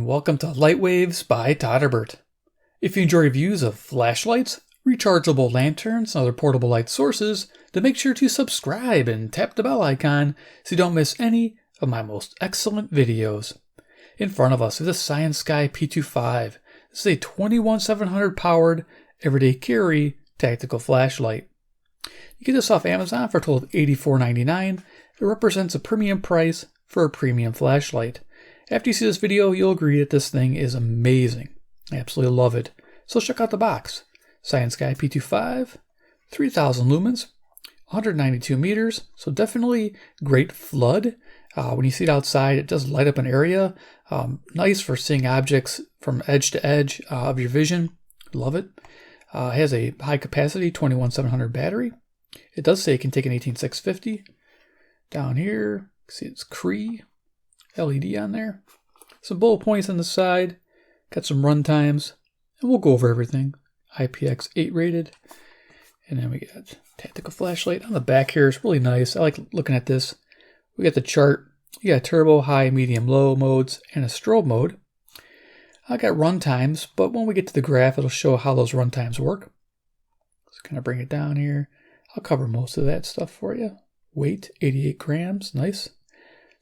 and welcome to Lightwaves by todderbert. If you enjoy reviews of flashlights, rechargeable lanterns, and other portable light sources, then make sure to subscribe and tap the bell icon so you don't miss any of my most excellent videos. In front of us is the CyanSky P25. This is a 21700 powered, everyday carry tactical flashlight. You get this off Amazon for a total of $84.99. It represents a premium price for a premium flashlight. After you see this video, you'll agree that this thing is amazing. I absolutely love it. So check out the box. CyanSky P25, 3000 lumens, 192 meters, so definitely great flood. When you see it outside, it does light up an area. Nice for seeing objects from edge to edge of your vision. Love it. It has a high capacity 21700 battery. It does say it can take an 18650. Down here, see it's Cree LED on there. Some bullet points on the side. Got some run times. And we'll go over everything. IPX8 rated. And then we got tactical flashlight. On the back here is really nice. I like looking at this. We got the chart. You got turbo, high, medium, low modes, and a strobe mode. I got run times, but when we get to the graph, it'll show how those run times work. Let's kind of bring it down here. I'll cover most of that stuff for you. Weight, 88 grams. Nice.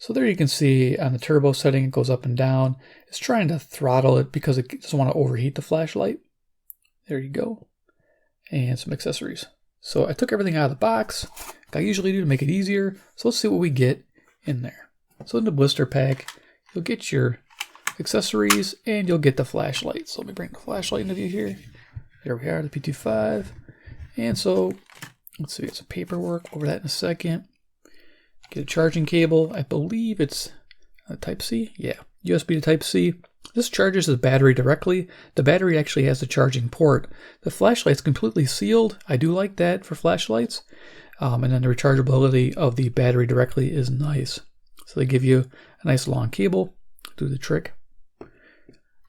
So there you can see on the turbo setting, it goes up and down. It's trying to throttle it because it doesn't want to overheat the flashlight. There you go. And some accessories. So I took everything out of the box, like I usually do to make it easier. So let's see what we get in there. So in the blister pack, you'll get your accessories and you'll get the flashlight. So let me bring the flashlight into view here. There we are, the P25. And so let's see, get some paperwork over that in a second. Get a charging cable. I believe it's a Type-C. Yeah, USB to Type-C. This charges the battery directly. The battery actually has the charging port. The flashlight's completely sealed. I do like that for flashlights. And then the rechargeability of the battery directly is nice. So they give you a nice long cable. Do the trick.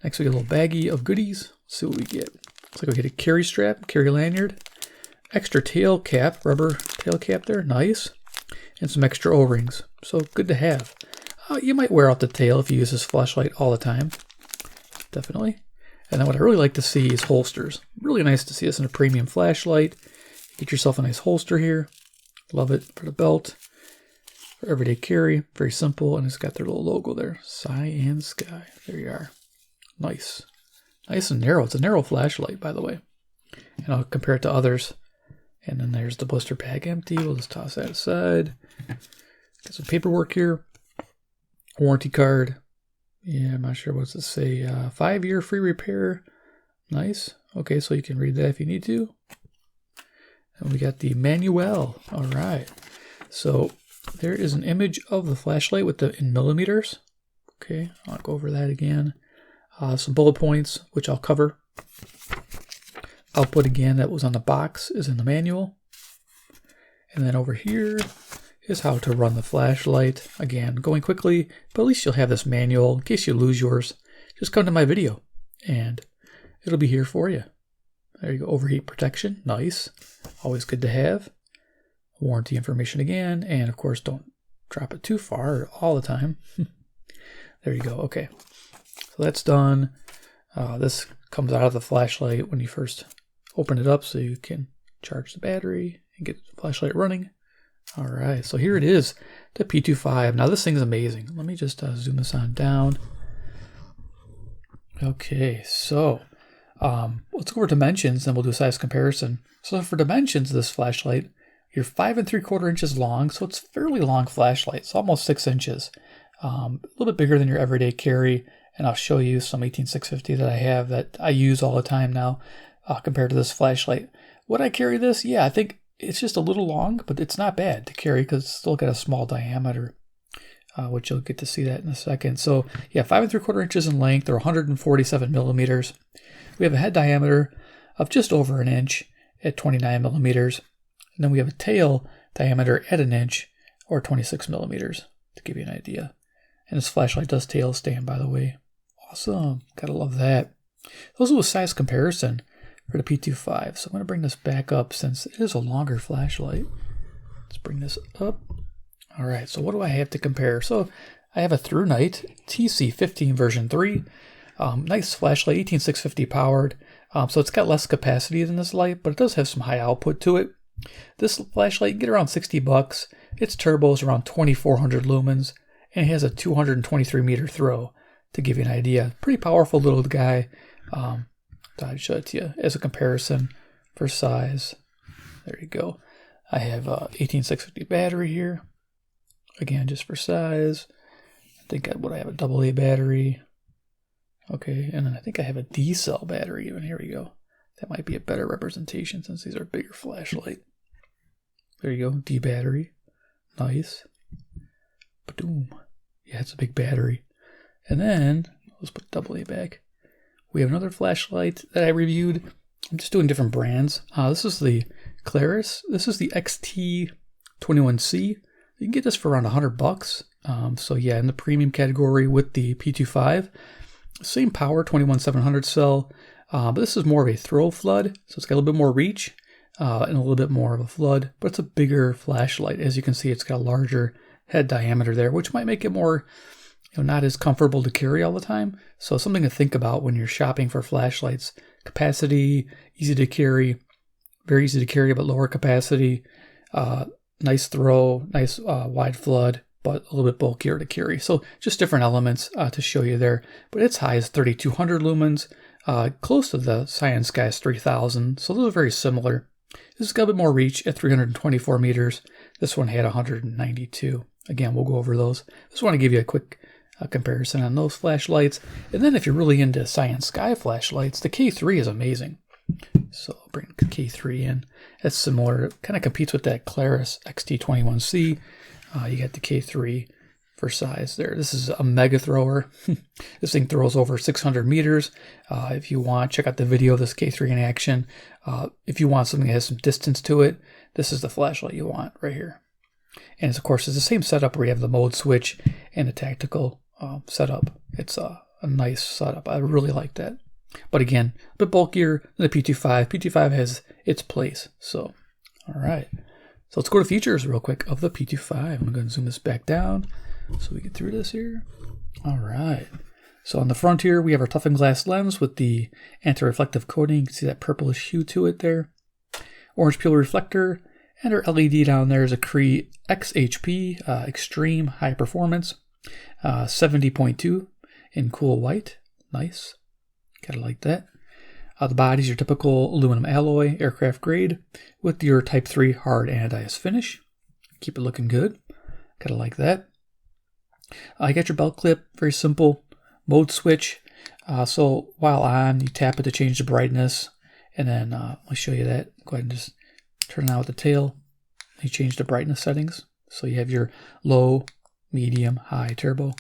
Next we get a little baggie of goodies. Let's see what we get. Looks like we get a carry strap, carry lanyard, extra tail cap, rubber tail cap there, nice. And some extra O-rings. So good to have. You might wear out the tail if you use this flashlight all the time. Definitely. And then what I really like to see is holsters. Really nice to see this in a premium flashlight. Get yourself a nice holster here. Love it for the belt. For everyday carry. Very simple. And it's got their little logo there. CyanSky. There you are. Nice. Nice and narrow. It's a narrow flashlight, by the way. And I'll compare it to others. And then there's the blister pack empty. We'll just toss that aside. Got some paperwork here. Warranty card. Yeah, I'm not sure what's it say. 5-year free repair. Nice. Okay, so you can read that if you need to. And we got the manual. All right. So there is an image of the flashlight with the in millimeters. Okay, I'll go over that again. Some bullet points, which I'll cover. Output again that was on the box is in the manual. And then over here is how to run the flashlight. Again, going quickly, but at least you'll have this manual in case you lose yours. Just come to my video and it'll be here for you. There you go, overheat protection, nice. Always good to have. Warranty information again, and of course don't drop it too far all the time. There you go, okay. So that's done. This comes out of the flashlight when you first open it up so you can charge the battery and get the flashlight running. All right, so here it is, the P25. Now this thing's amazing. Let me just zoom this on down. Okay, so let's go over dimensions and we'll do a size comparison. So for dimensions of this flashlight, you're 5 3/4 inches long, so it's a fairly long flashlight. It's almost 6 inches. A little bit bigger than your everyday carry. And I'll show you some 18650 that I have that I use all the time now compared to this flashlight. Would I carry this? Yeah, I think it's just a little long, but it's not bad to carry because it's still got a small diameter, which you'll get to see that in a second. So yeah, 5 3/4 inches in length or 147 millimeters. We have a head diameter of just over an inch at 29 millimeters. And then we have a tail diameter at an inch or 26 millimeters to give you an idea. And this flashlight does tail stand, by the way. Awesome. Gotta love that. Those are a size comparison for the P25. So I'm going to bring this back up since it is a longer flashlight. Let's bring this up. All right, so what do I have to compare? So I have a ThruNite TC15 version 3. Nice flashlight, 18650 powered. So it's got less capacity than this light, but it does have some high output to it. This flashlight, you get around 60 bucks. Its turbo is around 2400 lumens, and it has a 223 meter throw, to give you an idea. Pretty powerful little guy. I'll show it to you as a comparison for size. There you go. I have a 18650 battery here. Again, just for size. I think I have a AA battery. Okay, and then I think I have a D cell battery even. Here we go. That might be a better representation since these are bigger flashlight. There you go, D battery. Nice. Ba-doom. Yeah, it's a big battery. And then, let's put AA back. We have another flashlight that I reviewed. I'm just doing different brands. This is the Claris. This is the XT21C. You can get this for around 100 bucks. So yeah, in the premium category with the P25. Same power, 21700 cell. But this is more of a throw flood. So it's got a little bit more reach and a little bit more of a flood. But it's a bigger flashlight. As you can see, it's got a larger head diameter there, which might make it more, not as comfortable to carry all the time. So something to think about when you're shopping for flashlights. Capacity, easy to carry, very easy to carry, but lower capacity. Nice throw, nice wide flood, but a little bit bulkier to carry. So just different elements to show you there. But it's high as 3200 lumens, close to the CyanSky 3000. So those are very similar. This has got a bit more reach at 324 meters. This one had 192. Again, we'll go over those. Just want to give you a quick comparison on those flashlights. And then if you're really into CyanSky flashlights, the K3 is amazing. So I'll bring K3 in. It's similar. It kind of competes with that Claris XT21C. You got the K3 for size there. This is a mega thrower. This thing throws over 600 meters. If you want, check out the video of this K3 in action. If you want something that has some distance to it, this is the flashlight you want right here. And it's, of course, it's the same setup where you have the mode switch and the tactical setup. It's a nice setup. I really like that. But again, a bit bulkier than the P25. P25 has its place. So, all right. So let's go to features real quick of the P25. I'm going to go and zoom this back down so we get through this here. All right. So on the front here, we have our toughened glass lens with the anti-reflective coating. You can see that purplish hue to it there. Orange peel reflector. And our LED down there is a Cree XHP Extreme High Performance. 70.2 in cool white. Nice. Gotta like that. The body's your typical aluminum alloy, aircraft grade, with your Type 3 hard anodized finish. Keep it looking good. Gotta like that. You got your belt clip, very simple. Mode switch. So while on, you tap it to change the brightness, and then I'll show you that. Go ahead and just turn it on with the tail. You change the brightness settings. So you have your low, medium, high turbo.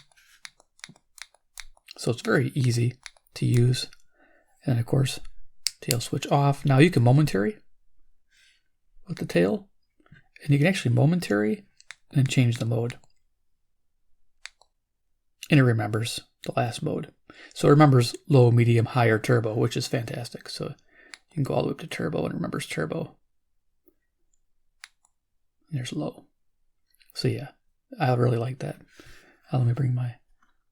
So it's very easy to use. And of course, tail switch off. Now you can momentary with the tail, and you can actually momentary and change the mode. And it remembers the last mode. So it remembers low, medium, higher turbo, which is fantastic. So you can go all the way up to turbo and it remembers turbo. And there's low. So yeah, I really like that. Let me bring my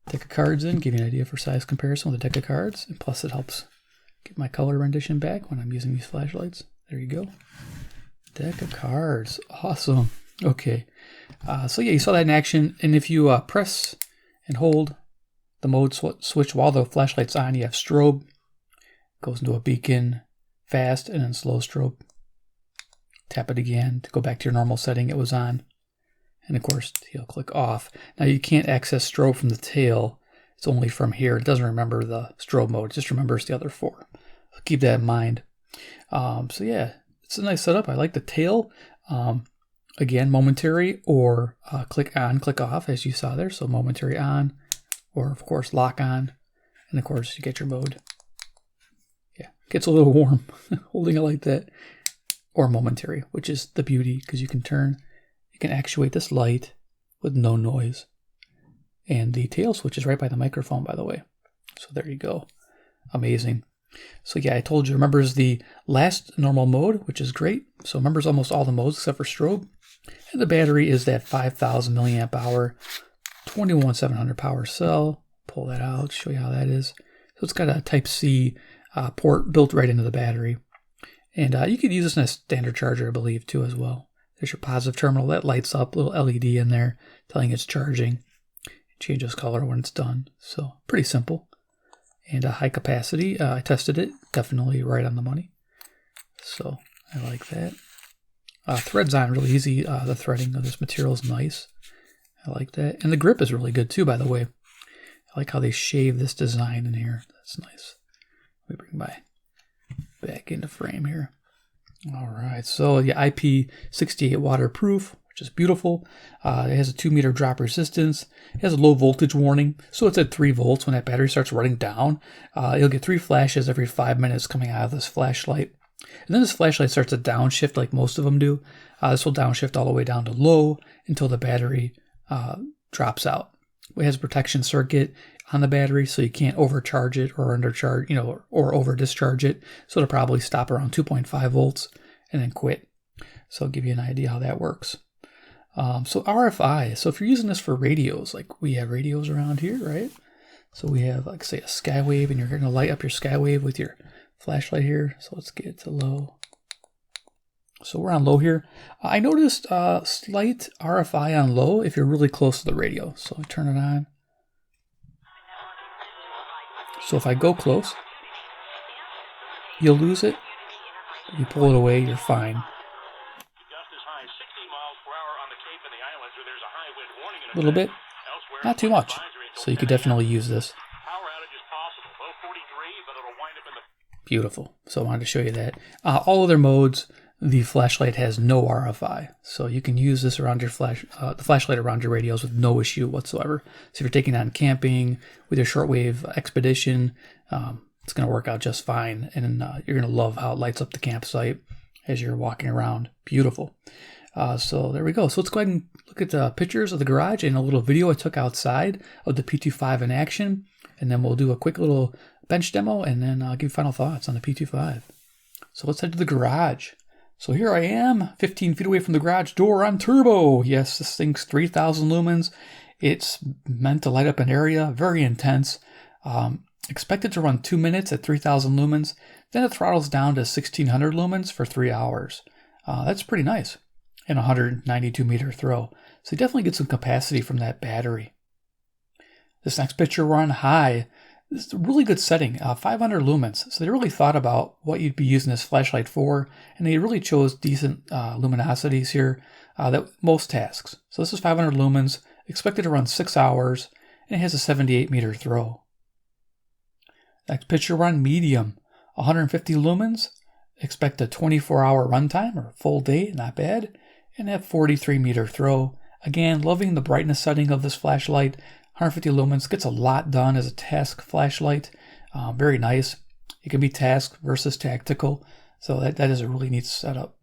deck of cards in, give you an idea for size comparison with a deck of cards. And plus it helps get my color rendition back when I'm using these flashlights. There you go. Deck of cards. Awesome. Okay. So yeah, you saw that in action. And if you press and hold the mode switch while the flashlight's on, you have strobe. Goes into a beacon, fast, and then slow strobe. Tap it again to go back to your normal setting it was on. And of course, tail click off. Now you can't access strobe from the tail. It's only from here. It doesn't remember the strobe mode. It just remembers the other four. So keep that in mind. So yeah, it's a nice setup. I like the tail. Again, momentary or click on, click off, as you saw there. So momentary on, or of course lock on. And of course, you get your mode. Yeah, gets a little warm holding it like that. Or momentary, which is the beauty, because you can actuate this light with no noise. And the tail switch is right by the microphone, by the way. So there you go. Amazing. So yeah, I told you, remembers the last normal mode, which is great. So remembers almost all the modes except for strobe. And the battery is that 5,000 milliamp hour 21700 power cell. Pull that out, show you how that is. So it's got a Type-C port built right into the battery. And you could use this in a standard charger, I believe, too, as well. There's your positive terminal. That lights up, little LED in there telling it's charging. It changes color when it's done. So pretty simple. And a high capacity. I tested it. Definitely right on the money. So I like that. Threads on really easy. The threading of this material is nice. I like that. And the grip is really good, too, by the way. I like how they shave this design in here. That's nice. Let me bring my back into frame here. All right, so the IP68 Waterproof, which is beautiful. It has a 2-meter drop resistance. It has a low voltage warning, so it's at 3 volts. When that battery starts running down, you'll get 3 flashes every 5 minutes coming out of this flashlight. And then this flashlight starts to downshift like most of them do. This will downshift all the way down to low until the battery drops out. It has a protection circuit on the battery, so you can't overcharge it or undercharge, or over-discharge it. So it'll probably stop around 2.5 volts and then quit. So I'll give you an idea how that works. So RFI. So if you're using this for radios, like we have radios around here, right? So we have, like, say, a Skywave, and you're going to light up your Skywave with your flashlight here. So let's get it to low. So we're on low here. I noticed slight RFI on low if you're really close to the radio. So I turn it on. So if I go close, you'll lose it. You pull it away, you're fine. A little bit, not too much. So you could definitely use this. Beautiful. So I wanted to show you that. All other modes, the flashlight has no RFI. So you can use this around your the flashlight around your radios with no issue whatsoever. So if you're taking on camping with your shortwave expedition, it's going to work out just fine. And you're going to love how it lights up the campsite as you're walking around. Beautiful. So there we go. So let's go ahead and look at the pictures of the garage and a little video I took outside of the P25 in action. And then we'll do a quick little bench demo, and then I'll give you final thoughts on the P25. So let's head to the garage. So here I am, 15 feet away from the garage door on turbo. Yes, this thing's 3,000 lumens. It's meant to light up an area, very intense. Expected to run 2 minutes at 3,000 lumens. Then it throttles down to 1,600 lumens for 3 hours. That's pretty nice. And 192 meter throw. So you definitely get some capacity from that battery. This next picture, we're on high. This is a really good setting, 500 lumens. So they really thought about what you'd be using this flashlight for, and they really chose decent luminosities here that most tasks. So this is 500 lumens, expected to run 6 hours, and it has a 78 meter throw. Next picture, we're on medium, 150 lumens, expect a 24-hour runtime or full day, not bad, and a 43 meter throw. Again, loving the brightness setting of this flashlight. 150 lumens, gets a lot done as a task flashlight. Very nice. It can be task versus tactical. So that is a really neat setup.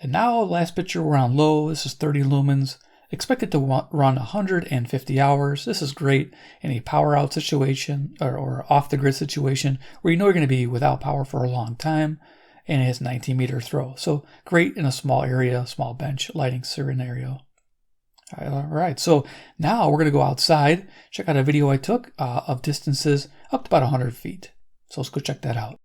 And now, last picture, we're on low. This is 30 lumens. Expected to run 150 hours. This is great in a power out situation or off the grid situation where you know you're going to be without power for a long time. And it has 19 meter throw. So great in a small area, small bench lighting scenario. All right, so now we're going to go outside, check out a video I took of distances up to about 100 feet. So let's go check that out.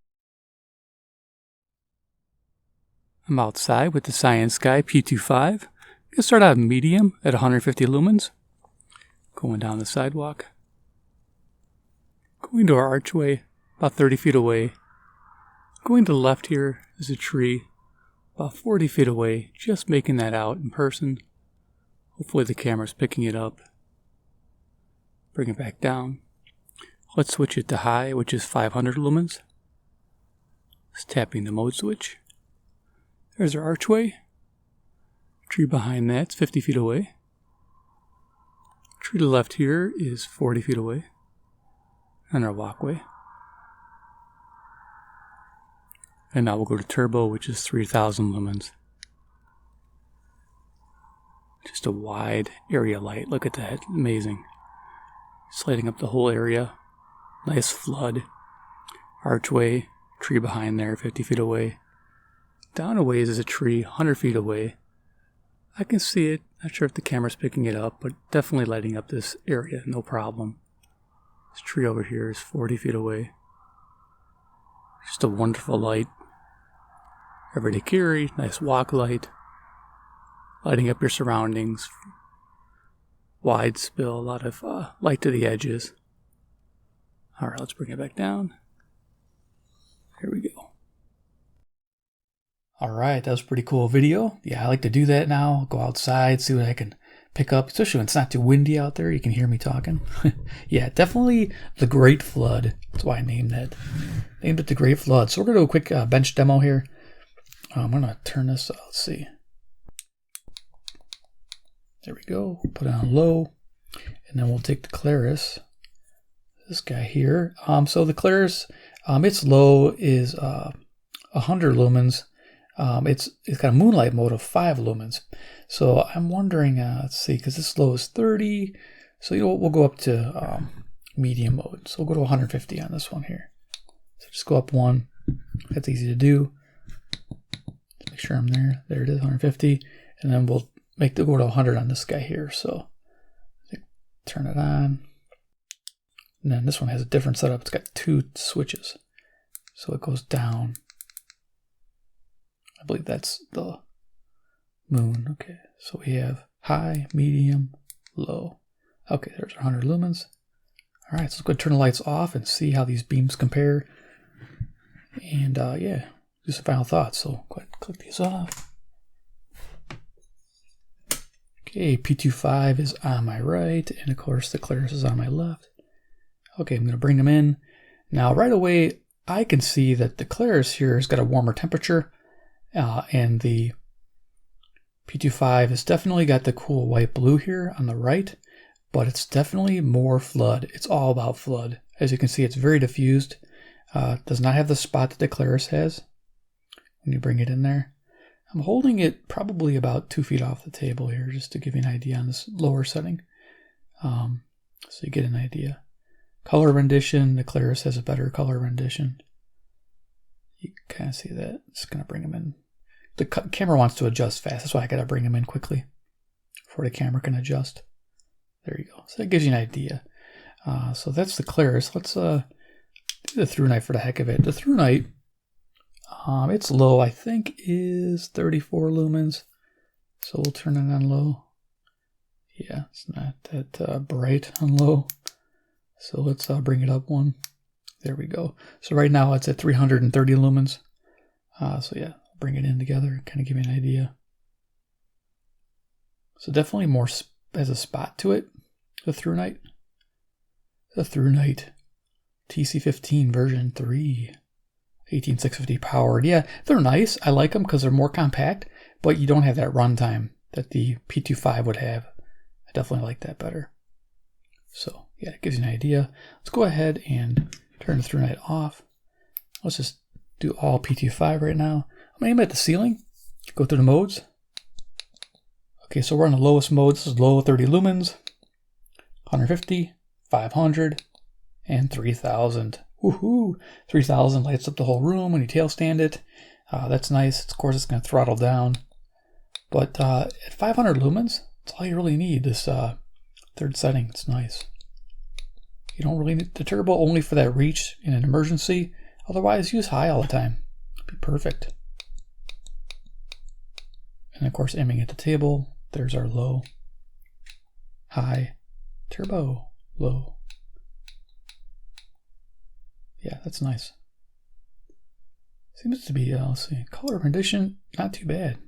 I'm outside with the CyanSky P25. I'm going to start out medium at 150 lumens. Going down the sidewalk. Going to our archway, about 30 feet away. Going to the left here is a tree, about 40 feet away, just making that out in person. Hopefully the camera's picking it up. Bring it back down. Let's switch it to high, which is 500 lumens. Just tapping the mode switch. There's our archway. Tree behind that's 50 feet away. Tree to the left here is 40 feet away. And our walkway. And now we'll go to turbo, which is 3,000 lumens. Just a wide area light. Look at that. Amazing. Just lighting up the whole area. Nice flood. Archway. Tree behind there, 50 feet away. Down a ways is a tree, 100 feet away. I can see it Not sure if the camera's picking it up, but definitely lighting up this area, no problem. This tree over here is 40 feet away. Just a wonderful light. Everyday carry, nice walk light. Lighting up your surroundings. Wide spill, a lot of light to the edges. Alright, let's bring it back down. Here we go. Alright, that was a pretty cool video. Yeah, I like to do that now. Go outside, see what I can pick up, especially when it's not too windy out there. You can hear me talking. Yeah, definitely the Great Flood. That's why I named that. Named it the Great Flood. So we're going to do a quick bench demo here. I'm going to turn this, let's see. There we go. We'll put it on low. And then we'll take the Claris. This guy here. So the Claris, its low is 100 lumens. It's got a moonlight mode of 5 lumens. So I'm wondering, let's see, because this low is 30. So you know what, we'll go up to medium mode. So we'll go to 150 on this one here. So just go up one. That's easy to do. Make sure I'm there. There it is, 150. And then we'll go to 100 on this guy here. So turn it on. And then this one has a different setup. It's got 2 switches. So it goes down. I believe that's the moon. Okay, so we have high, medium, low. Okay, there's our 100 lumens. All right, so let's go ahead and turn the lights off and see how these beams compare. And yeah, do some final thoughts. So go ahead and click these off. Okay, P25 is on my right, and of course the Claris is on my left. Okay, I'm going to bring them in. Now right away, I can see that the Claris here has got a warmer temperature. And the P25 has definitely got the cool white blue here on the right, but it's definitely more flood. It's all about flood. As you can see, it's very diffused. Does not have the spot that the Claris has when you bring it in there. I'm holding it probably about 2 feet off the table here, just to give you an idea on this lower setting. So you get an idea. Color rendition, the Claris has a better color rendition. You can kind of see that. Just going to bring them in. The camera wants to adjust fast. That's why I got to bring them in quickly before the camera can adjust. There you go. So that gives you an idea. So that's the Claris. Let's do the through night for the heck of it. The through night, its low, I think, is 34 lumens. So we'll turn it on low. Yeah, it's not that bright on low. So let's bring it up one. There we go. So right now it's at 330 lumens. So yeah, I'll bring it in together, kind of give you an idea. So definitely more has a spot to it, the through night. The through night TC15 version 3, 18650 powered. Yeah, they're nice. I like them because they're more compact, but you don't have that runtime that the P25 would have. I definitely like that better. So yeah, it gives you an idea. Let's go ahead and turn the through night off. Let's just do all P25 right now. I'm going to aim at the ceiling. Go through the modes. Okay, so we're on the lowest mode. This is low 30 lumens, 150, 500, and 3000. Woohoo! 3000 lights up the whole room when you tail stand it. That's nice. Of course, it's going to throttle down. But at 500 lumens, that's all you really need. This third setting, it's nice. You don't really need the turbo only for that reach in an emergency. Otherwise, use high all the time. It'd be perfect. And of course, aiming at the table, there's our low, high, turbo, low. Yeah, that's nice. Seems to be, let's see, color rendition, not too bad.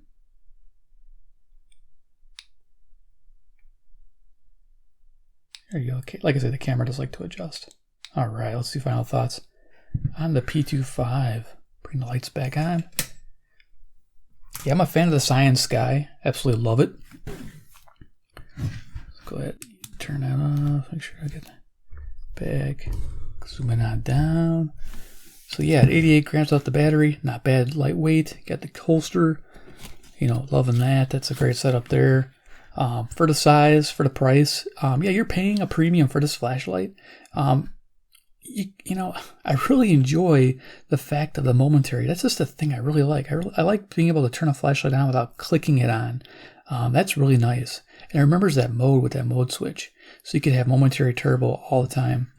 There you go. Okay, like I said, the camera does like to adjust. All right, let's do final thoughts on the P25. Bring the lights back on. Yeah, I'm a fan of the CyanSky. Absolutely love it. Let's go ahead, turn that off. Make sure I get that back. Zoom it on down. So yeah, 88 grams off the battery. Not bad, lightweight. Got the holster. You know, loving that. That's a great setup there. For the size, for the price, yeah, you're paying a premium for this flashlight. You know, I really enjoy the fact of the Momentary. That's just the thing I really like. I like being able to turn a flashlight on without clicking it on. That's really nice. And it remembers that mode with that mode switch. So you can have Momentary Turbo all the time.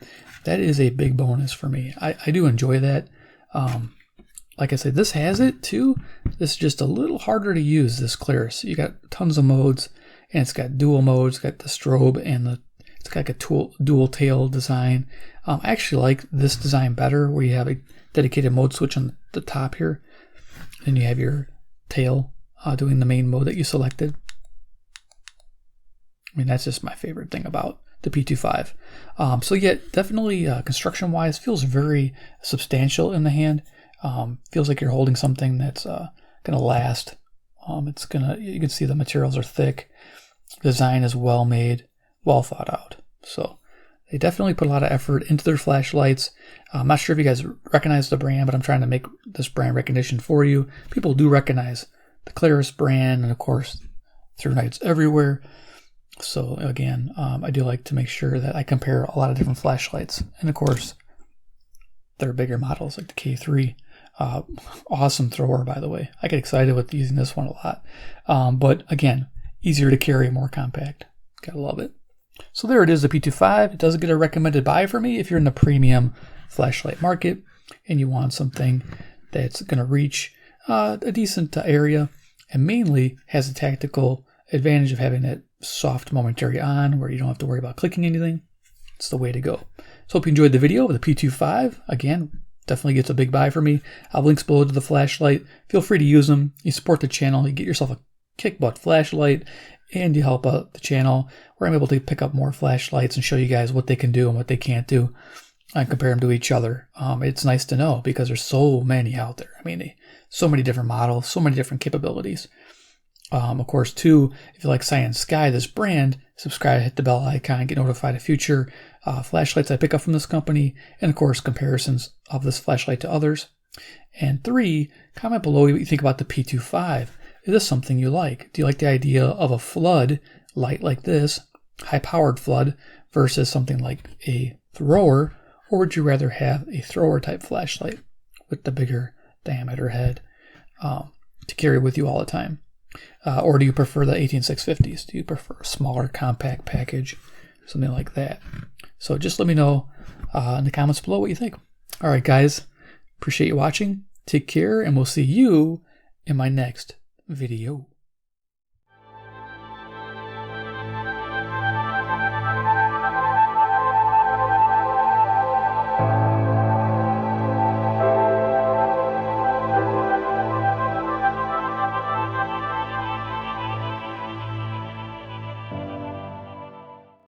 That is a big bonus for me. I do enjoy that. Like I said, this has it too. This is just a little harder to use, this Claris. You got tons of modes, and it's got dual modes. It's got the strobe and it's got like a dual tail design. I actually like this design better, where you have a dedicated mode switch on the top here. Then you have your tail doing the main mode that you selected. I mean, that's just my favorite thing about the P25. So yeah, definitely construction-wise, feels very substantial in the hand. Feels like you're holding something that's gonna last. You can see the materials are thick. Design is well made, well thought out. So they definitely put a lot of effort into their flashlights. I'm not sure if you guys recognize the brand, but I'm trying to make this brand recognition for you. People do recognize the Claris brand, and of course, through nights everywhere. So again, I do like to make sure that I compare a lot of different flashlights. And of course, they're bigger models like the K3. Awesome thrower, by the way. I get excited with using this one a lot. But again, easier to carry, more compact. Gotta love it. So there it is, the P25. It does get a recommended buy for me if you're in the premium flashlight market and you want something that's going to reach a decent area, and mainly has a tactical advantage of having that soft Momentary on where you don't have to worry about clicking anything. It's the way to go. So hope you enjoyed the video of the P25. Again, definitely gets a big buy for me. I'll have links below to the flashlight. Feel free to use them. You support the channel. You get yourself a kick butt flashlight, and you help out the channel where I'm able to pick up more flashlights and show you guys what they can do and what they can't do and compare them to each other. It's nice to know because there's so many out there. I mean, so many different models, so many different capabilities. Of course, too, if you like CyanSky, this brand, subscribe, hit the bell icon, get notified of future flashlights I pick up from this company, and of course, comparisons of this flashlight to others. And 3, comment below what you think about the P25. Is this something you like? Do you like the idea of a flood light like this, high-powered flood, versus something like a thrower, or would you rather have a thrower-type flashlight with the bigger diameter head to carry with you all the time? Or do you prefer the 18650s? Do you prefer a smaller compact package, something like that? So just let me know in the comments below what you think. All right, guys, appreciate you watching. Take care, and we'll see you in my next video.